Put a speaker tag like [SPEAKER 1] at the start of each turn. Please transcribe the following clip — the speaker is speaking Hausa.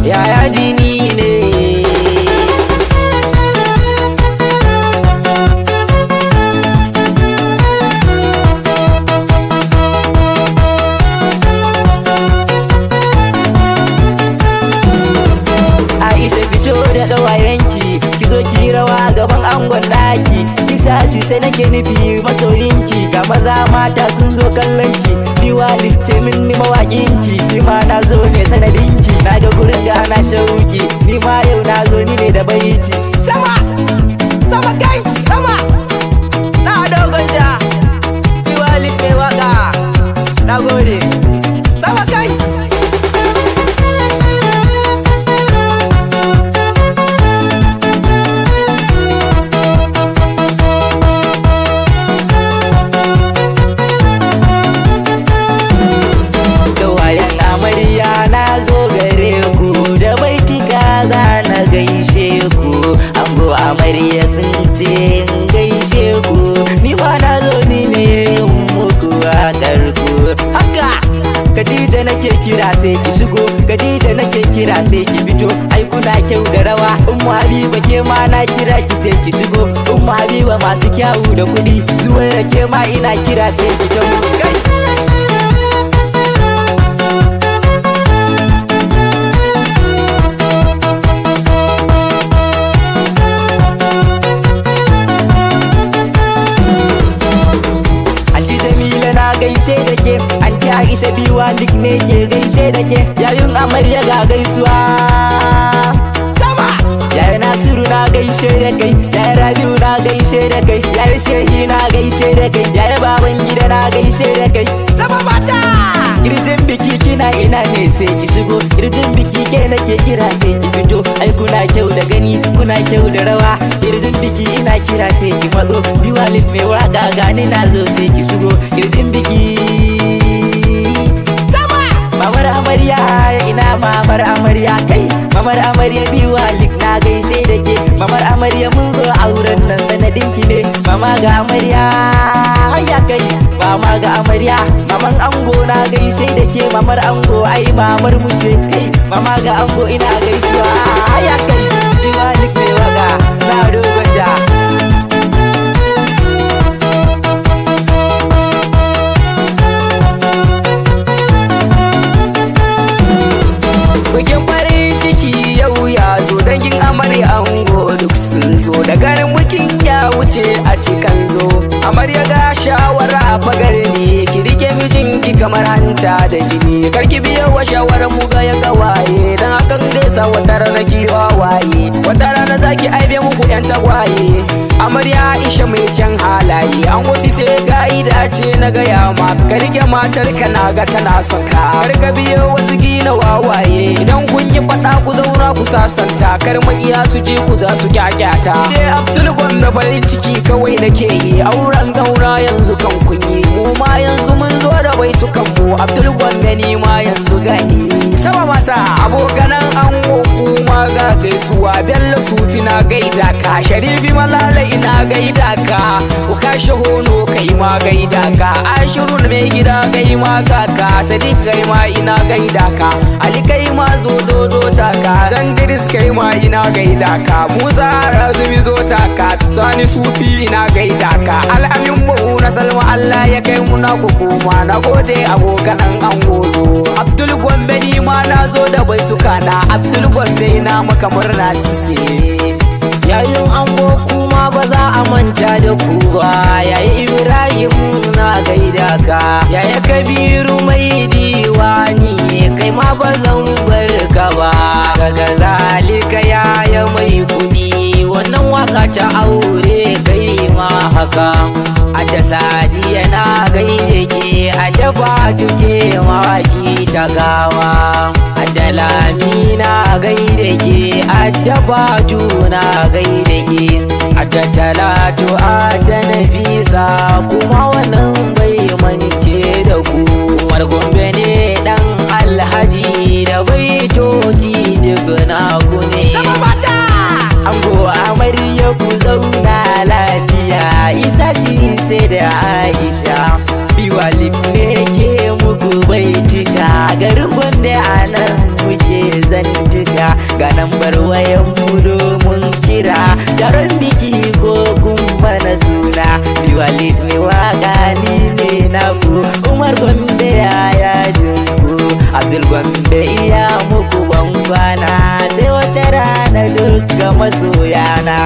[SPEAKER 1] yaya jini ne. Aisha fito da ƙawayenki, ki zo ki rawa gaban angon ɗaki. Kisasi sai nake nufi masoyinki, ga maza mata sun zo kallonki. Ni Walid ce min ni mawaƙinki, ni ma na zo ne sanadinki. Na ga gurin da ana shauki, ni ma yau na zo ni ne da baiti. Sama! Sama kai! Sama! Na dogon ja! Ni Walid mai waka, na gode. Sama kai! Na zo gare ku da baitika za na gaishe ku, ango amarya sun ce in gaishe ku, ni ma na zo ni ne muku waƙar ku. Haka Khadija nake kira sai ki shigo, Khadija nake kira sai ki fito, ai kuna kyau da rawa. Ummu Habiba ke ma na kira ki sai ki shigo, Ummu Habiba masu kyawu da kuɗi, Zuwaira ke ma ina kira sai ki taho. Kai gaishe da ke, Anti Aisha Walid ne ke gaishe da ke, yayin amarya ga gaisuwa. Sama! Yaya Nasiru na gaishe da kai, yaya Rabiu na gaishe da kai, yaya Shehi na gaishe da kai, yaya Babangida na gaishe da kai. Sama mata! Kirjin biki kina ina ne sai ki shigo, kirjin biki ke nake kira sai ki fito, ai kuna kyau da gani, kuna kyau da rawa. Kirjin biki ina kira sai ki matso, Walid mai waka gani na zo sai ki shigo, kirjin biki. Sama! Mamar amarya ina mamar amarya kai, mamar amarya Walid na gaishe da ke, mamar amarya mun zo auren nan sanadin ki ne, mama ga amarya hayya kai, mama ga amarya, maman ango na gaishe da ke, mamar ango ai mamar mu ce kai, mama ga ango ina gaisuwa hayya kai. Walid mai waka na dogon ja. Bikin farin ciki yau ya zo, dangin amarya ango duk sun zo, da garin bikin ya wuce a cikan zo. Amarya ga shawara a fagare ne, ki rike mijinki kamar hanta da jini, karki biyo wa shawarar mu ga ya kawaye, dan hakan zai sa wata rana ki waye, wata rana zaki aibe muku yan tagwaye. Amarya Aisha mai kyan halaye, an wasu sai ga'ida ce na gaya ma, ka rike matar ka na ga tana son ka, kar ka biyo wasu gina wawaye. Idan kun yi faɗa ku zauna ku sasanta, kar maƙiya su je ku za su kyakyata. Dai Abdul Gwanda farin ciki kawai nake yi, auren gaura yanzu kan kunyi, mu ma yanzu mun zo da baitukan mu, Abdul Gwanda ni ma yanzu gani. Sama mata abokanan ango kuma ga gaisuwa, Bello Sufi na gaida ka, Sharifi Malala ina gaida ka, ku kashe hono kai ma gaida ka, Ashirun mai gida kai ma kaka, Sadiq kai ma ina gaida ka, Ali kai ma zo dodo taka, Zandiris kai ma ina gaida ka, Musa Razumi zo taka, Sani Sufi ina gaida ka, Al'amin Ba'u na Salma Allah ya kai mu na kuma, na gode abokanan ango zo. Abdul Gombe ni ma na zo da baituka na, Abdul Gombe na maka murna sise. Yayin ango kuma ba za a manta da ku ba, yayi Ibrahim na gaida ka, yaya Kabiru mai diwani kai ma ba zan bar ka ba, kaga zalika yaya mai kudi, wannan waka ta aure kai ma haka. Adda Sadiya na gaide ke, Adda Fatu ke mawaki ta gawa, Adda Lami na gaide ke, Adda Fatu na gaide ke, Adda Talatu Adda Nafisa kuma wannan bai mance da ku. Umar Gombe ne dan Alhaji da baitoci duk na ku ne. Ango amarya ku zauna lafiya, Isa Sise da Aisha, Walid ne ke muku baitika, garin Gombe anan muke zantuka.
[SPEAKER 2] ga nambar wayan mu domin kira taron biki ko kuma na suna. Bi Walid mai waka ni ne naku, Umar Gombe ya jinku, Abdul Gombe iya muku ban kwana, sai wata rana duka masoyana.